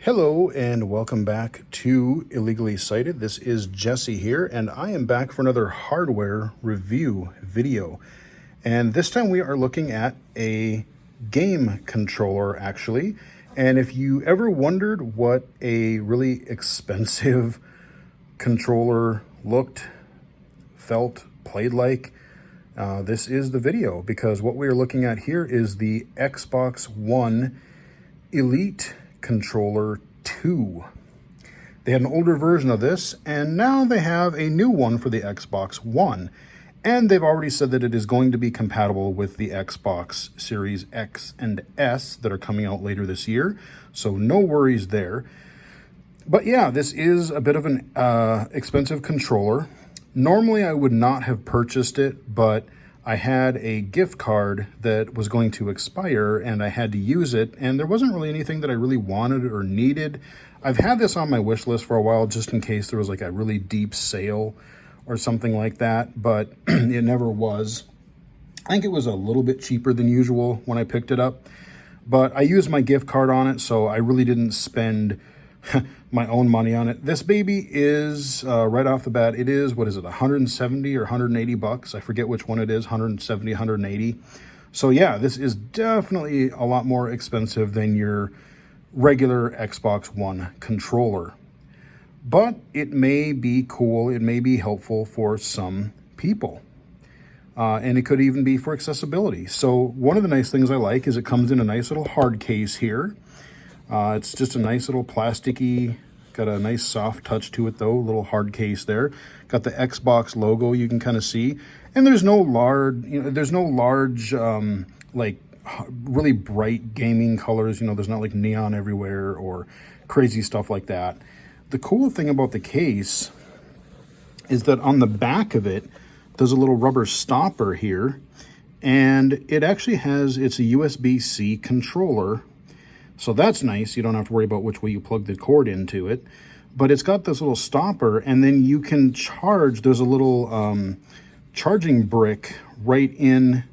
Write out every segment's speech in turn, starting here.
Hello and welcome back to Illegally Cited. This is Jesse here, and I am back for another hardware review video. And this time we are looking at a game controller, actually. And if you ever wondered what a really expensive controller looked, felt, played like, this is the video, because what we are looking at here is the Xbox One Elite Controller 2. They had an older version of this, and now they have a new one for the Xbox One. And they've already said that it is going to be compatible with the Xbox Series X and S that are coming out later this year. So no worries there. But yeah, this is a bit of an expensive controller. Normally I would not have purchased it, but I had a gift card that was going to expire and I had to use it, and there wasn't really anything that I really wanted or needed. I've had this on my wish list for a while just in case there was like a really deep sale or something like that, but it never was. I think it was a little bit cheaper than usual when I picked it up, but I used my gift card on it, so I really didn't spend my own money on it. This baby is, right off the bat, it is, what is it, 170 or 180 bucks? I forget which one it is, 170, 180. So yeah, this is definitely a lot more expensive than your regular Xbox One controller. But it may be cool, it may be helpful for some people. And it could even be for accessibility. So one of the nice things I like is it comes in a nice little hard case here. It's just a nice little plasticky, got a nice soft touch to it though, little hard case there. Got the Xbox logo you can kind of see. And there's no large, like really bright gaming colors. There's not like neon everywhere or crazy stuff like that. The cool thing about the case is that on the back of it, there's a little rubber stopper here. And it actually it's a USB-C controller. So that's nice. You don't have to worry about which way you plug the cord into it. But it's got this little stopper, and then you can charge. There's a little charging brick right in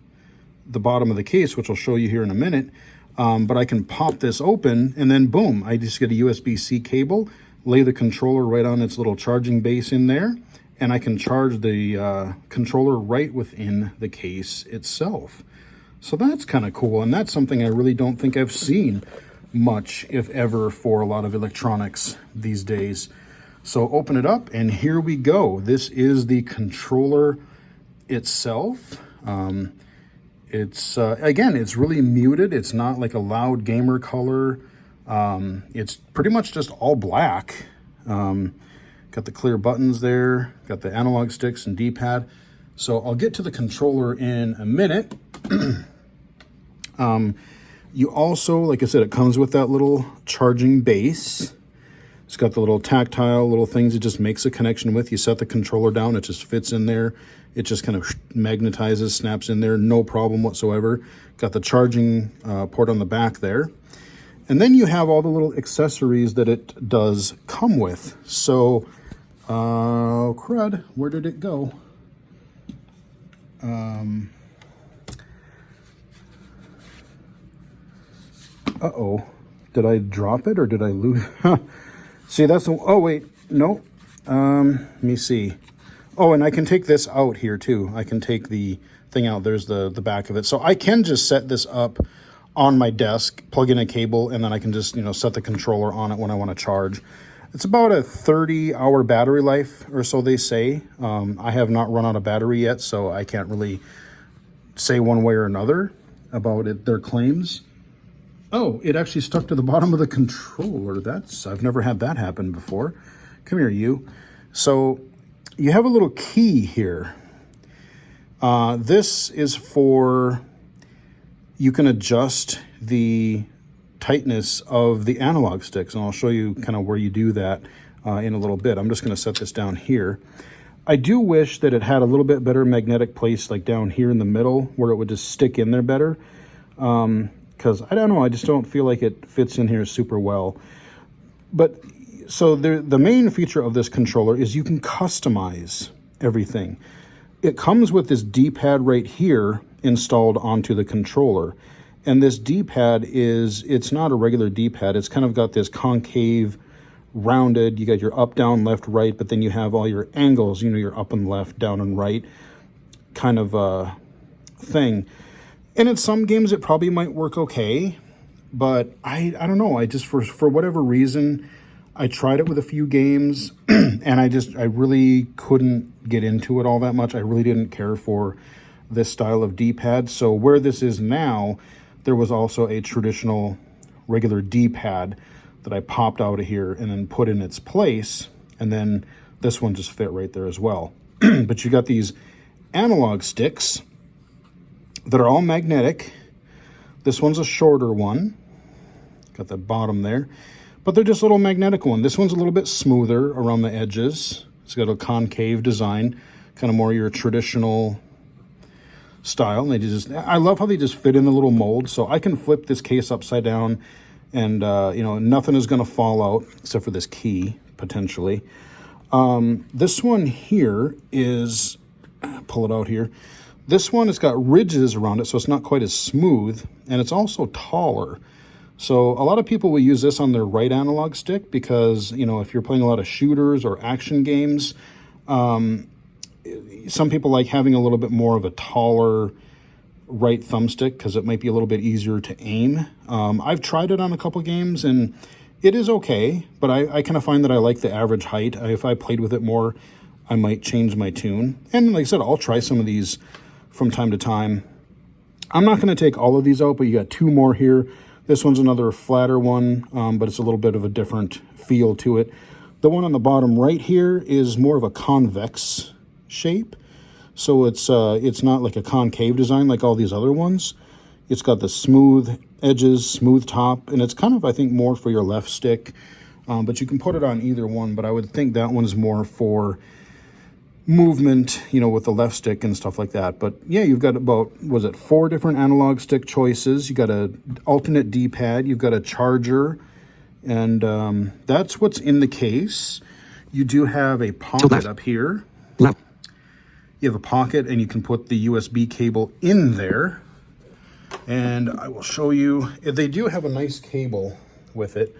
the bottom of the case, which I'll show you here in a minute. But I can pop this open, and then boom, I just get a USB-C cable, lay the controller right on its little charging base in there, and I can charge the controller right within the case itself. So that's kind of cool, and that's something I really don't think I've seen much, if ever, for a lot of electronics these days. So open it up, and here we go. This is the controller itself. Again, it's really muted. It's not like a loud gamer color. It's pretty much just all black. Got the clear buttons there, got the analog sticks and D-pad. So I'll get to the controller in a minute. You also, like I said, it comes with that little charging base. It's got the little tactile little things it just makes a connection with. You set the controller down, it just fits in there. It just kind of magnetizes, snaps in there, no problem whatsoever. Got the charging port on the back there. And then you have all the little accessories that it does come with. So, crud, where did it go? Uh-oh, did I drop it or did I lose? See, oh wait, no. Let me see. Oh, and I can take this out here too. I can take the thing out. There's the back of it. So I can just set this up on my desk, plug in a cable, and then I can just, set the controller on it when I want to charge. It's about a 30-hour battery life or so, they say. I have not run out of battery yet, so I can't really say one way or another about their claims. Oh, it actually stuck to the bottom of the controller. I've never had that happen before. Come here, you. So you have a little key here. This is for, you can adjust the tightness of the analog sticks, and I'll show you kind of where you do that in a little bit. I'm just going to set this down here. I do wish that it had a little bit better magnetic place, like down here in the middle, where it would just stick in there better. Because I don't know, I just don't feel like it fits in here super well. But so the main feature of this controller is you can customize everything. It comes with this D-pad right here installed onto the controller. And this D-pad it's not a regular D-pad. It's kind of got this concave, rounded, you got your up, down, left, right, but then you have all your angles, you know, your up and left, down and right kind of thing. And in some games it probably might work okay, but I don't know. I just, for whatever reason, I tried it with a few games and I really couldn't get into it all that much. I really didn't care for this style of D-pad. So where this is now, there was also a traditional regular D-pad that I popped out of here and then put in its place. And then this one just fit right there as well. But you got these analog sticks that are all magnetic. This one's a shorter one. Got the bottom there. But they're just a little magnetic one. This one's a little bit smoother around the edges. It's got a concave design, kind of more your traditional style. And I love how they just fit in the little mold. So I can flip this case upside down and, you know, nothing is going to fall out except for this key, potentially. This one here is, pull it out here. This one has got ridges around it, so it's not quite as smooth, and it's also taller. So a lot of people will use this on their right analog stick because, you know, if you're playing a lot of shooters or action games, some people like having a little bit more of a taller right thumbstick because it might be a little bit easier to aim. I've tried it on a couple games and it is okay, but I kind of find that I like the average height. If I played with it more, I might change my tune. And like I said, I'll try some of these from time to time. I'm not going to take all of these out, but you got two more here. This one's another flatter one, but it's a little bit of a different feel to it. The one on the bottom right here is more of a convex shape. So it's not like a concave design like all these other ones. It's got the smooth edges, smooth top, and it's kind of, I think, more for your left stick. But you can put it on either one, but I would think that one's more for movement, you know, with the left stick and stuff like that. But yeah, you've got about, was it 4 different analog stick choices? You got an alternate D-pad, you've got a charger, and that's what's in the case. You do have a pocket up here. Left. You have a pocket and you can put the USB cable in there. And I will show you, they do have a nice cable with it.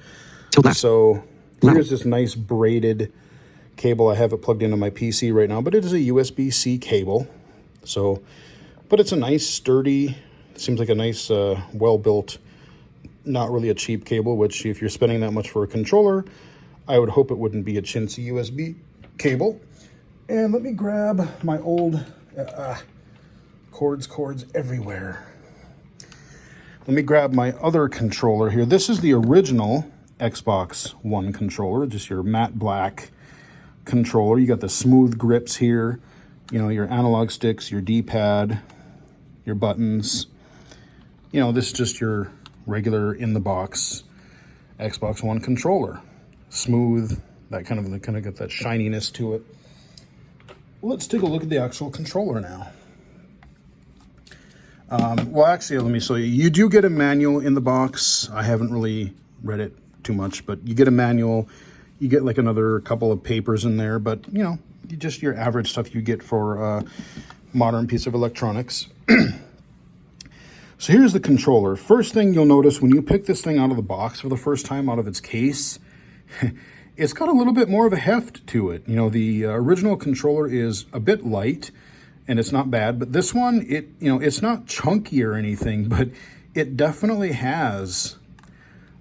So here's this nice braided cable. I have it plugged into my PC right now, but it is a USB-C cable. So, but it's a nice sturdy, seems like a nice well-built, not really a cheap cable, which if you're spending that much for a controller, I would hope it wouldn't be a chintzy USB cable. And let me grab my old cords everywhere. Let me grab my other controller here. This is the original Xbox One controller, just your matte black controller. You got the smooth grips here, you know, your analog sticks, your D-pad, your buttons. You know, this is just your regular in the box Xbox One controller. Smooth, that kind of got that shininess to it. Let's take a look at the actual controller now. Well, actually, let me show you. You do get a manual in the box. I haven't really read it too much, but you get a manual. You get like another couple of papers in there, but you know, just your average stuff you get for a modern piece of electronics. So here's the controller. First thing you'll notice when you pick this thing out of the box for the first time out of its case, it's got a little bit more of a heft to it. You know, the original controller is a bit light and it's not bad, but this one, it's not chunky or anything, but it definitely has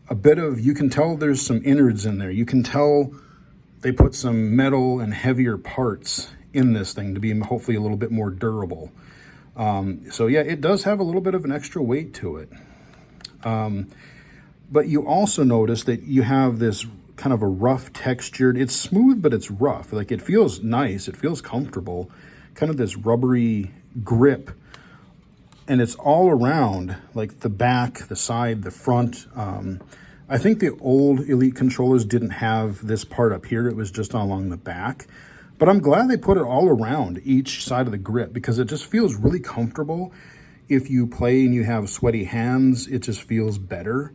a bit of, you can tell there's some innards in there. You can tell they put some metal and heavier parts in this thing to be hopefully a little bit more durable. So yeah, it does have a little bit of an extra weight to it. But you also notice that you have this kind of a rough textured, it's smooth, but it's rough. Like it feels nice, it feels comfortable, kind of this rubbery grip. And it's all around, like the back, the side, the front. I think the old Elite controllers didn't have this part up here. It was just along the back. But I'm glad they put it all around each side of the grip because it just feels really comfortable. If you play and you have sweaty hands, it just feels better.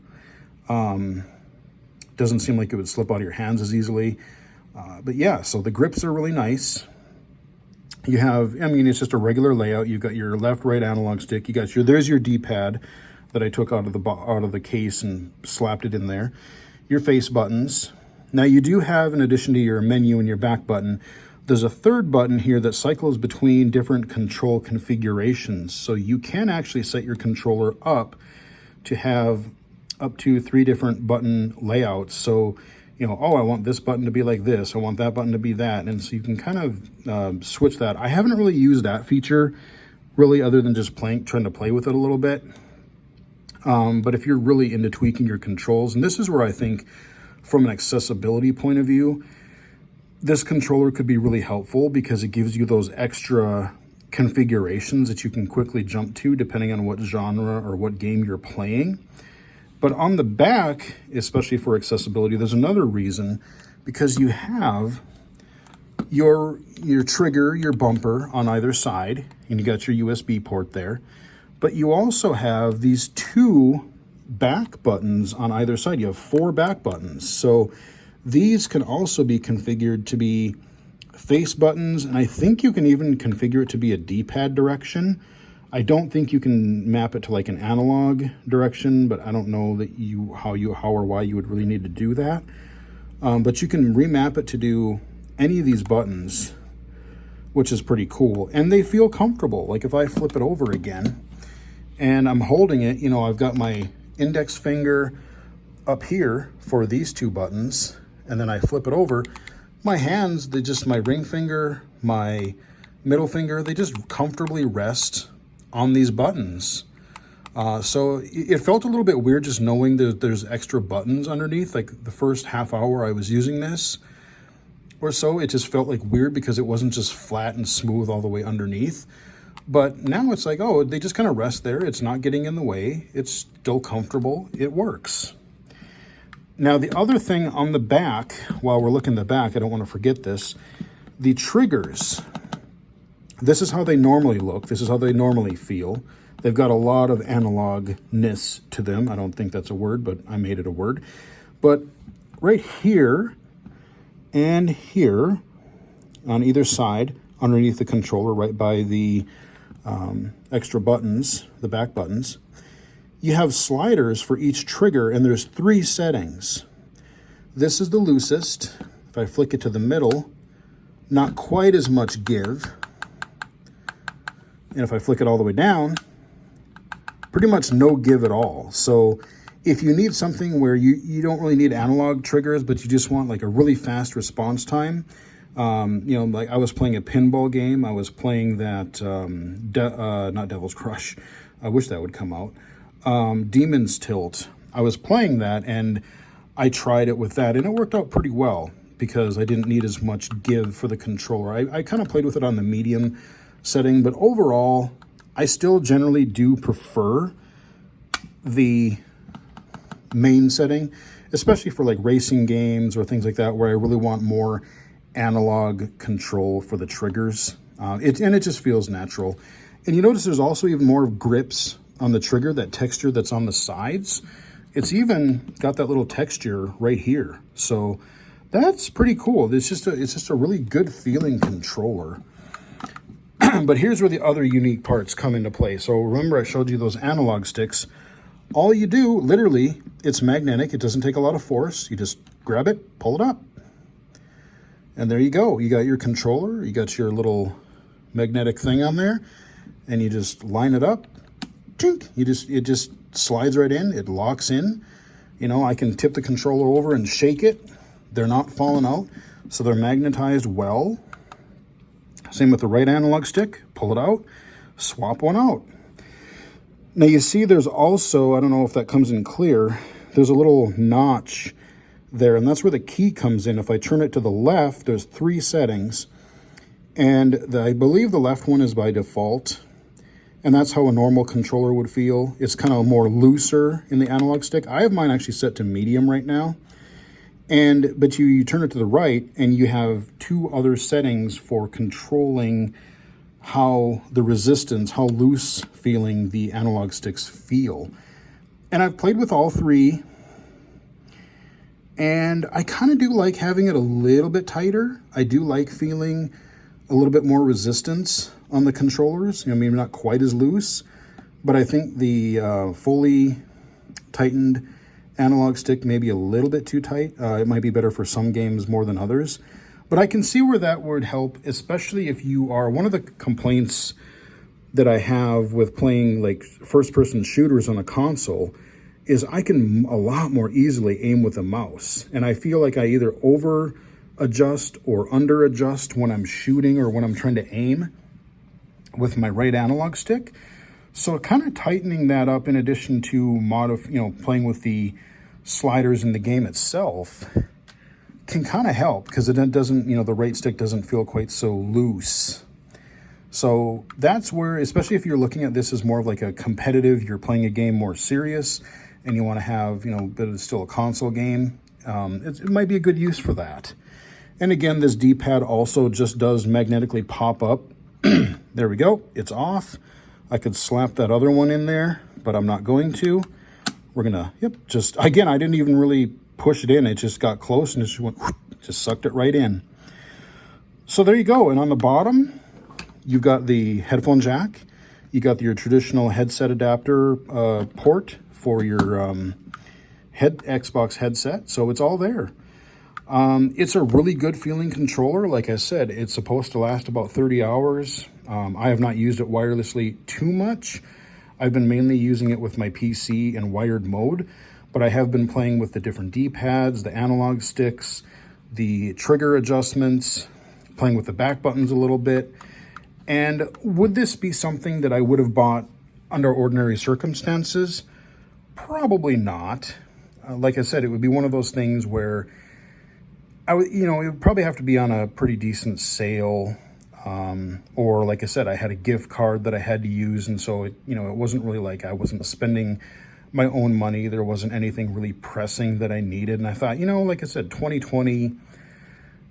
Doesn't seem like it would slip out of your hands as easily. But yeah, so the grips are really nice. You have, I mean, it's just a regular layout. You've got your left, right analog stick. You got there's your D-pad. that I took out of the case and slapped it in there. Your face buttons. Now you do have, in addition to your menu and your back button, there's a third button here that cycles between different control configurations. So you can actually set your controller up to have up to 3 different button layouts. So, you know, oh, I want this button to be like this, I want that button to be that. And so you can kind of switch that. I haven't really used that feature really, other than just trying to play with it a little bit. But if you're really into tweaking your controls, and this is where I think from an accessibility point of view, this controller could be really helpful because it gives you those extra configurations that you can quickly jump to depending on what genre or what game you're playing. But on the back, especially for accessibility, there's another reason, because you have your trigger, your bumper on either side, and you got your USB port there. But you also have these 2 back buttons on either side. You have 4 back buttons. So these can also be configured to be face buttons, and I think you can even configure it to be a D-pad direction. I don't think you can map it to like an analog direction, but I don't know that how or why you would really need to do that. But you can remap it to do any of these buttons, which is pretty cool. And they feel comfortable. Like if I flip it over again and I'm holding it, you know, I've got my index finger up here for these 2 buttons, and then I flip it over, my hands, my ring finger, my middle finger, they just comfortably rest on these buttons. So it felt a little bit weird just knowing that there's extra buttons underneath. Like the first half hour I was using this or so, it just felt like weird because it wasn't just flat and smooth all the way underneath. But now it's like, oh, they just kind of rest there. It's not getting in the way. It's still comfortable. It works. Now, the other thing on the back, while we're looking at the back, I don't want to forget this, the triggers. This is how they normally look. This is how they normally feel. They've got a lot of analogness to them. I don't think that's a word, but I made it a word. But right here and here on either side, underneath the controller, right by the extra buttons, the back buttons, you have sliders for each trigger, and there's 3 settings. This is the loosest. If I flick it to the middle, not quite as much give. And if I flick it all the way down, pretty much no give at all. So if you need something where you don't really need analog triggers, but you just want like a really fast response time, you know, like I was playing a pinball game. I was playing that, not Devil's Crush. I wish that would come out. Demon's Tilt. I was playing that and I tried it with that and it worked out pretty well because I didn't need as much give for the controller. I kind of played with it on the medium setting, but overall, I still generally do prefer the main setting, especially for like racing games or things like that, where I really want more analog control for the triggers. And it just feels natural. And you notice there's also even more grips on the trigger, that texture that's on the sides. It's even got that little texture right here. So that's pretty cool. It's just a really good feeling controller. But here's where the other unique parts come into play. So remember I showed you those analog sticks. All you do, literally, it's magnetic. It doesn't take a lot of force. You just grab it, pull it up. And there you go. You got your controller. You got your little magnetic thing on there. And you just line it up. Tink. It just slides right in. It locks in. You know, I can tip the controller over and shake it. They're not falling out. So they're magnetized well. Same with the right analog stick. Pull it out. Swap one out. Now you see there's also, I don't know if that comes in clear, there's a little notch there, and that's where the key comes in. If I turn it to the left, there's 3 settings, and I believe the left one is by default, and that's how a normal controller would feel. It's kind of more looser in the analog stick. I have mine actually set to medium right now, but you turn it to the right, and you have 2 other settings for controlling how the resistance, how loose feeling the analog sticks feel. And I've played with all 3, and I kind of do like having it a little bit tighter. I do like feeling a little bit more resistance on the controllers. I mean, not quite as loose, but I think the fully tightened analog stick may be a little bit too tight. It might be better for some games more than others, but I can see where that would help, especially if you are, one of the complaints that I have with playing like first-person shooters on a console is I can a lot more easily aim with a mouse. And I feel like I either over adjust or under adjust when I'm shooting or when I'm trying to aim with my right analog stick. So kind of tightening that up, in addition to playing with the sliders in the game itself, can kind of help, because it doesn't, the right stick doesn't feel quite so loose. So that's where, especially if you're looking at this as more of like a competitive, you're playing a game more serious and you want to have, but it's still a console game, it might be a good use for that. And again, this D-pad also just does magnetically pop up. There we go, it's off. I could slap that other one in there, but I'm not going to. We're gonna, just, again, I didn't even really push it in. It just got close and it just sucked it right in. So there you go. And on the bottom, you've got the headphone jack. You got your traditional headset adapter port for your Xbox headset. So it's all there. It's a really good feeling controller. Like I said, it's supposed to last about 30 hours. I have not used it wirelessly too much. I've been mainly using it with my PC in wired mode, but I have been playing with the different D-pads, the analog sticks, the trigger adjustments, playing with the back buttons a little bit. And would this be something that I would have bought under ordinary circumstances? Probably not. Like I said, it would be one of those things where it would probably have to be on a pretty decent sale. Or like I said, I had a gift card that I had to use. And so it wasn't really like I wasn't spending my own money. There wasn't anything really pressing that I needed. And I thought, like I said, 2020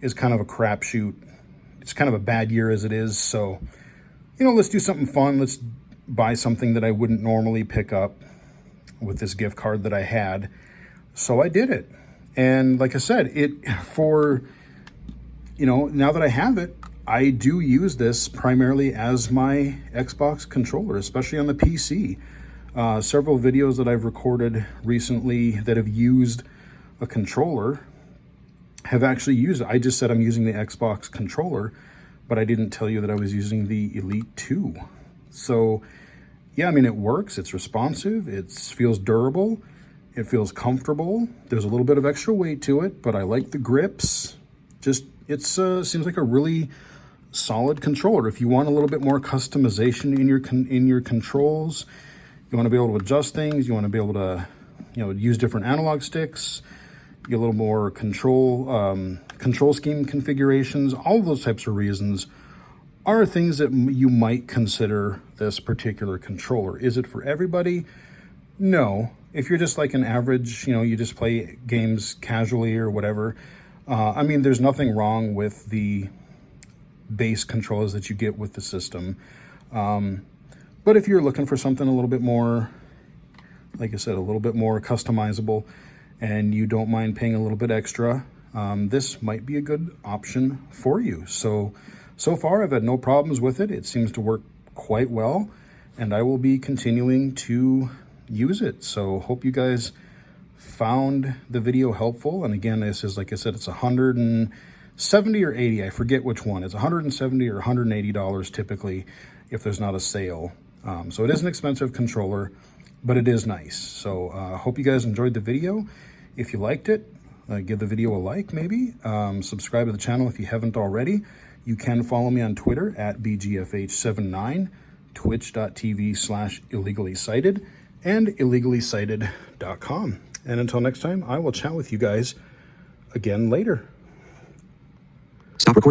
is kind of a crapshoot. It's kind of a bad year as it is. So, let's do something fun. Let's buy something that I wouldn't normally pick up with this gift card that I had. So I did it. And like I said, now that I have it, I do use this primarily as my Xbox controller, especially on the PC. Several videos that I've recorded recently that have used a controller have actually used it. I just said I'm using the Xbox controller, but I didn't tell you that I was using the Elite 2. So yeah, it works. It's responsive. It feels durable. It feels comfortable. There's a little bit of extra weight to it, but I like the grips. It seems like a really solid controller. If you want a little bit more customization in your controls, you want to be able to adjust things, you want to be able to use different analog sticks, get a little more control scheme configurations, all of those types of reasons are things that you might consider this particular controller. Is it for everybody? No. If you're just like an average, you just play games casually or whatever, there's nothing wrong with the base controllers that you get with the system. But if you're looking for something a little bit more, like I said, a little bit more customizable, and you don't mind paying a little bit extra, this might be a good option for you. So far I've had no problems with it. It seems to work quite well, and I will be continuing to use it. So hope you guys found the video helpful. And again, this is, like I said, it's $170 or $80. I forget which one. It's $170 or $180 typically if there's not a sale. So it is an expensive controller, but it is nice. So hope you guys enjoyed the video. If you liked it, give the video a like maybe. Subscribe to the channel if you haven't already. You can follow me on Twitter at BGFH79, twitch.tv/illegally-cited, and illegally-cited.com. And until next time, I will chat with you guys again later. Stop recording.